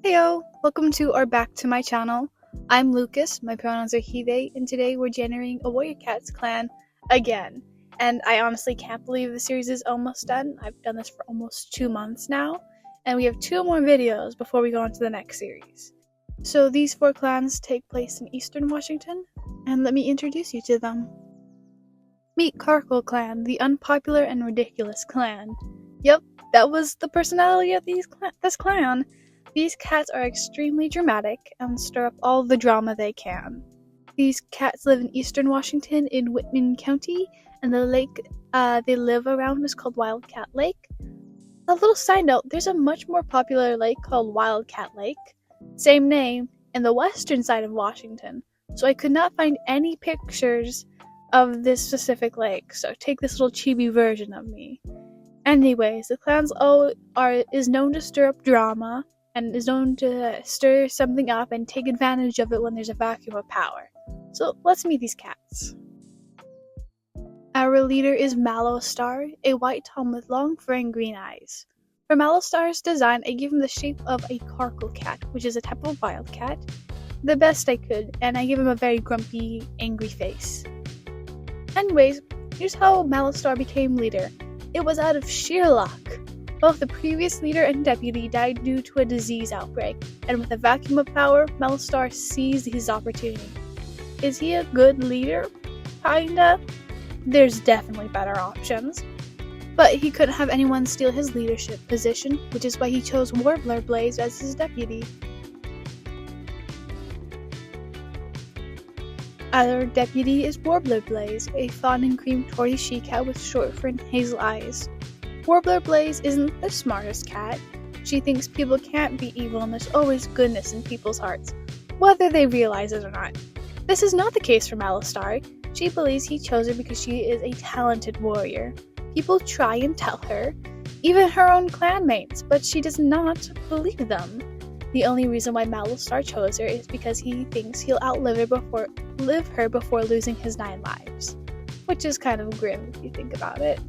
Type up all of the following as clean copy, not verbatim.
Heyo! Welcome to or back to my channel. I'm Lucas, my pronouns are he, they, and today we're generating a Warrior Cats clan again. And I honestly can't believe the series is almost done. I've done this for almost 2 months now, and we have 2 more videos before we go on to the next series. So these 4 clans take place in Eastern Washington, and let me introduce you to them. Meet Caracal clan, the unpopular and ridiculous clan. Yep, that was the personality of this clan. These cats are extremely dramatic and stir up all the drama they can. These cats live in Eastern Washington in Whitman County, and the lake they live around is called Wildcat Lake. A little side note, there's a much more popular lake called Wildcat Lake, same name, in the western side of Washington, so I could not find any pictures of this specific lake, so take this little chibi version of me. Anyways, the clan is known to stir up drama, and is known to stir something up and take advantage of it when there's a vacuum of power. So let's meet these cats. Our leader is Mallow Star, a white tom with long fur and green eyes. For Mallow Star's design, I gave him the shape of a Caracal cat, which is a type of wildcat, the best I could, and I gave him a very grumpy, angry face. Anyways, here's how Mallow Star became leader. It was out of sheer luck. Both the previous leader and deputy died due to a disease outbreak, and with a vacuum of power, Mallow Star seized his opportunity. Is he a good leader? Kinda. There's definitely better options. But he couldn't have anyone steal his leadership position, which is why he chose Warbler Blaze as his deputy. Our deputy is Warbler Blaze, a fawn and cream tortoise she-cat with short fur and hazel eyes. Warbler Blaze isn't the smartest cat. She thinks people can't be evil and there's always goodness in people's hearts, whether they realize it or not. This is not the case for Mallow Star. She believes he chose her because she is a talented warrior. People try and tell her, even her own clanmates, but she does not believe them. The only reason why Mallow Star chose her is because he thinks he'll outlive her before losing his 9 lives. Which is kind of grim if you think about it.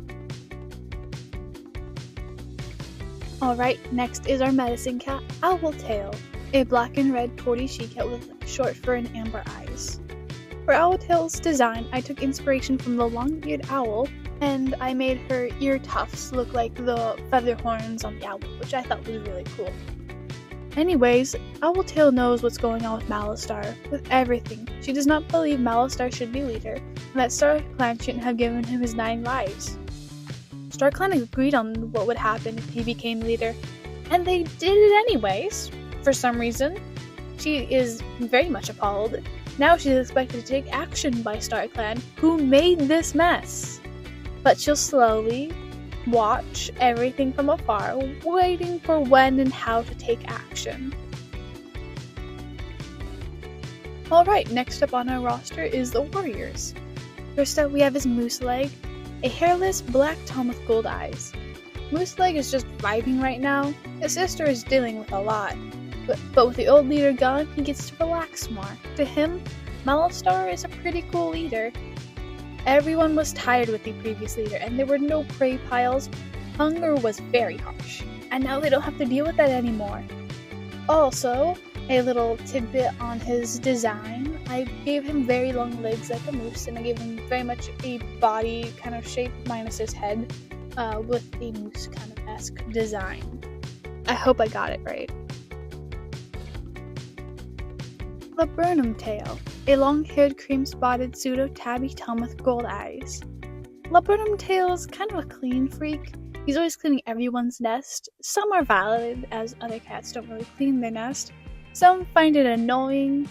Alright, next is our medicine cat, Owltail, a black and red tortoise she-cat with short fur and amber eyes. For Owltail's design, I took inspiration from the long-eared owl, and I made her ear tufts look like the feather horns on the owl, which I thought was really cool. Anyways, Owltail knows what's going on with Mallow Star, with everything. She does not believe Mallow Star should be leader, and that Star Clan shouldn't have given him his 9 lives. Star Clan agreed on what would happen if he became leader, and they did it anyways. For some reason, she is very much appalled. Now she's expected to take action by Star Clan, who made this mess. But she'll slowly watch everything from afar, waiting for when and how to take action. Alright, next up on our roster is the Warriors. First up we have his Moose Leg, a hairless black tom with gold eyes. Moose Leg is just vibing right now. His sister is dealing with a lot, but with the old leader gone, he gets to relax more. To him, Mallow Star is a pretty cool leader. Everyone was tired with the previous leader, and there were no prey piles. Hunger was very harsh, and now they don't have to deal with that anymore. Also, a little tidbit on his design, I gave him very long legs like a moose, and I gave him very much a body kind of shape minus his head, with a moose kind of esque design. I hope I got it right. Laburnum Tail, a long-haired cream-spotted pseudo-tabby tom with gold eyes. Laburnum Tail is kind of a clean freak. He's always cleaning everyone's nest. Some are valid, as other cats don't really clean their nest. Some find it annoying.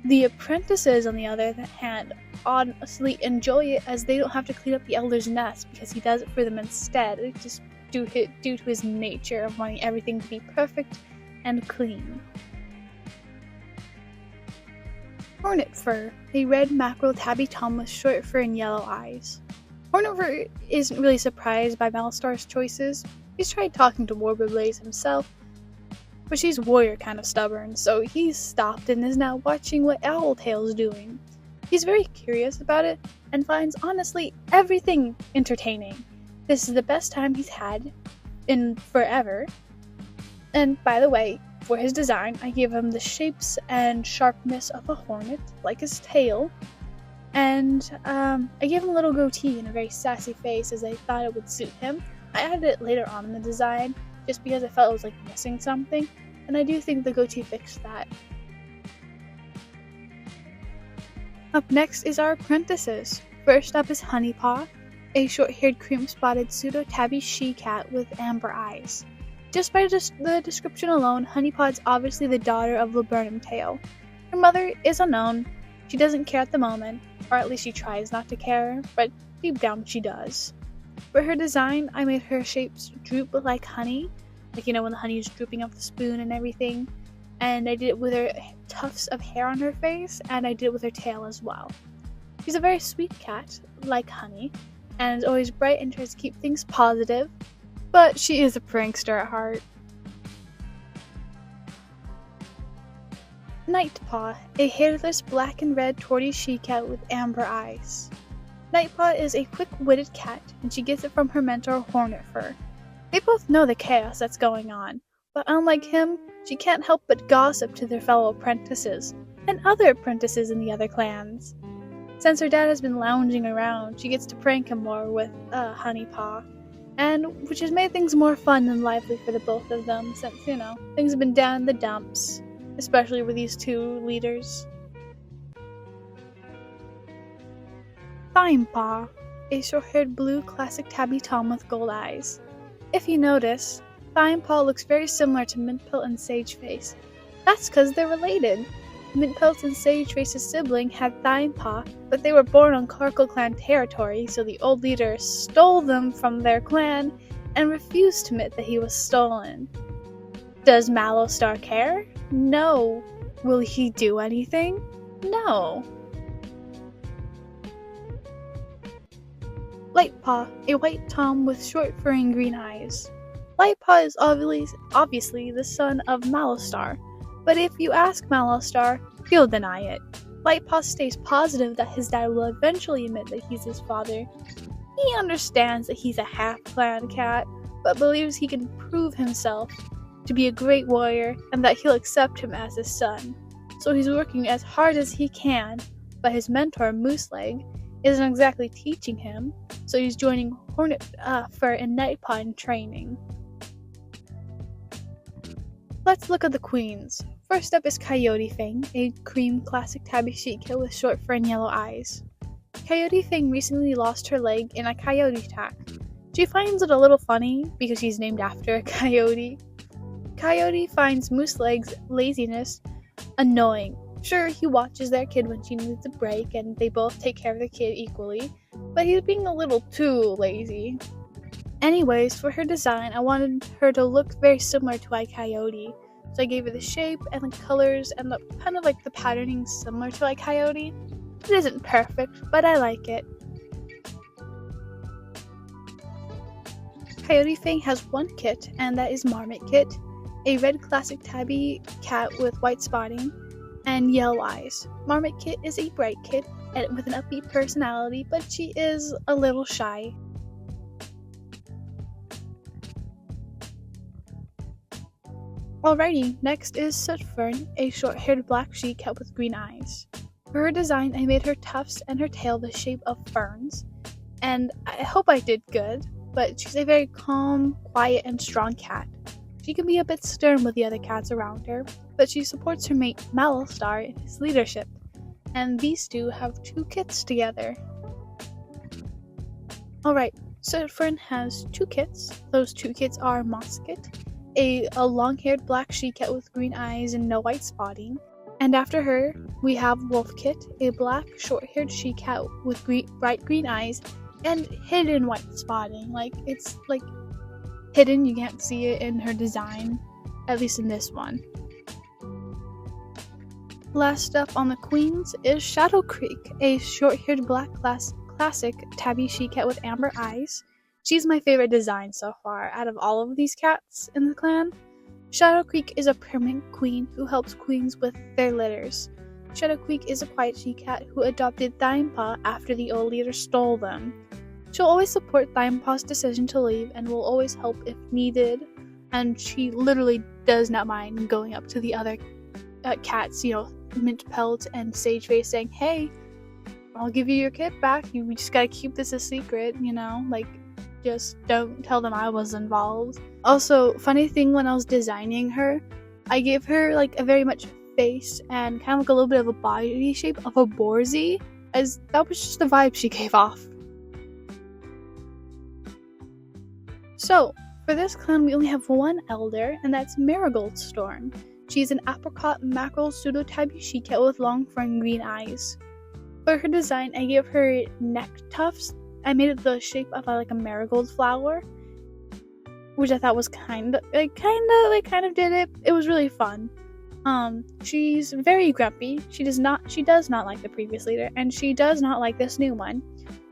The Apprentices, on the other hand, honestly enjoy it as they don't have to clean up the elder's nest because he does it for them instead. It's just due to his nature of wanting everything to be perfect and clean. Hornet Fur, a red mackerel tabby tom with short fur and yellow eyes. Hornet Fur isn't really surprised by Mallow Star's choices. He's tried talking to Warbler Blaze himself, but she's warrior kind of stubborn, so he's stopped and is now watching what Owltail's doing. He's very curious about it, and finds honestly everything entertaining. This is the best time he's had in forever. And by the way, For his design, I gave him the shapes and sharpness of a hornet, like his tail, and I gave him a little goatee and a very sassy face as I thought it would suit him. I added it later on in the design, just because I felt it was like missing something, and I do think the goatee fixed that. Up next is our apprentices. First up is Honeypaw, a short-haired cream-spotted pseudo-tabby she-cat with amber eyes. Just by the description alone, Honeypaw is obviously the daughter of Laburnum Tail. Her mother is unknown. She doesn't care at the moment, or at least she tries not to care, but deep down she does. For her design, I made her shapes droop like honey, like when the honey is drooping off the spoon and everything, and I did it with her tufts of hair on her face, and I did it with her tail as well. She's a very sweet cat, like Honey, and is always bright and tries to keep things positive, but she is a prankster at heart. Nightpaw, a hairless black and red tortie she-cat with amber eyes. Nightpaw is a quick-witted cat, and she gets it from her mentor Hornetfur. They both know the chaos that's going on, but unlike him, she can't help but gossip to their fellow apprentices, and other apprentices in the other clans. Since her dad has been lounging around, she gets to prank him more with Honeypaw, and which has made things more fun and lively for the both of them since, things have been down in the dumps, especially with these two leaders. Thimepaw, a short-haired blue classic tabby tom with gold eyes. If you notice, Thimepaw looks very similar to Mintpelt and Sageface. That's because they're related. Mintpelt and Sageface's sibling had Thimepaw, but they were born on Caracal clan territory, so the old leader stole them from their clan and refused to admit that he was stolen. Does Mallowstar care? No. Will he do anything? No. Lightpaw, a white tom with short fur and green eyes. Lightpaw is obviously the son of Mallowstar, but if you ask Mallowstar, he'll deny it. Lightpaw stays positive that his dad will eventually admit that he's his father. He understands that he's a half-clan cat, but believes he can prove himself to be a great warrior and that he'll accept him as his son. So he's working as hard as he can, but his mentor, Mooseleg, isn't exactly teaching him, so he's joining Hornetfur and Nightpaw in training. Let's look at the queens. First up is Coyote Fang, a cream classic tabby she-cat with short fur and yellow eyes. Coyote Fang recently lost her leg in a coyote attack. She finds it a little funny because she's named after a coyote. Coyote finds Mooseleg's laziness annoying. Sure, he watches their kid when she needs a break and they both take care of the kid equally, but he's being a little too lazy. Anyways, for her design, I wanted her to look very similar to a coyote, so I gave her the shape and the colors and the kind of like the patterning similar to a coyote. It isn't perfect, but I like it. Coyote Fang has one kit, and that is Marmot Kit, a red classic tabby cat with white spotting and yellow eyes. Marmot Kit is a bright kid and with an upbeat personality, but she is a little shy. Alrighty, next is Sootfern, a short-haired black she-cat with green eyes. For her design, I made her tufts and her tail the shape of ferns, and I hope I did good, but she's a very calm, quiet, and strong cat. She can be a bit stern with the other cats around her, but she supports her mate Mallowstar in his leadership, and these two have two kits together. Alright, Sootfern has two kits. Those two kits are Moss Kit, a long-haired black she-cat with green eyes and no white spotting, and after her, we have Wolf Kit, a black short-haired she-cat with bright green eyes and hidden white spotting. It's hidden, you can't see it in her design, at least in this one. Last up on the queens is Shadow Creek, a short-haired black classic tabby she-cat with amber eyes. She's my favorite design so far out of all of these cats in the clan. Shadow Creek is a permanent queen who helps queens with their litters. Shadow Creek is a quiet she-cat who adopted Thimepaw after the old leader stole them. She'll always support Thimepaw's decision to leave and will always help if needed, and she literally does not mind going up to the other cats, Mint Pelt and Sageface, saying, "Hey, I'll give you your kit back. We just gotta keep this a secret, just don't tell them I was involved." Also, funny thing, when I was designing her, I gave her like a very much face and kind of like a little bit of a body shape of a Borzy, as that was just the vibe she gave off. So, for this clan, we only have one elder, and that's Marigold Storm. She's an apricot mackerel pseudo-tabushi cat with long front green eyes. For her design, I gave her neck tufts. I made it the shape of like a marigold flower, which I thought was kind of did it. It was really fun. She's very grumpy. She does not like the previous leader, and she does not like this new one.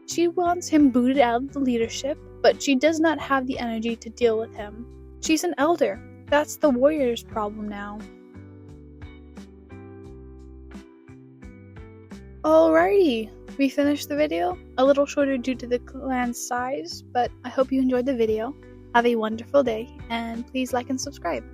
She wants him booted out of the leadership, but she does not have the energy to deal with him. She's an elder. That's the warrior's problem now. Alrighty, we finished the video. A little shorter due to the clan's size, but I hope you enjoyed the video. Have a wonderful day, and please like and subscribe.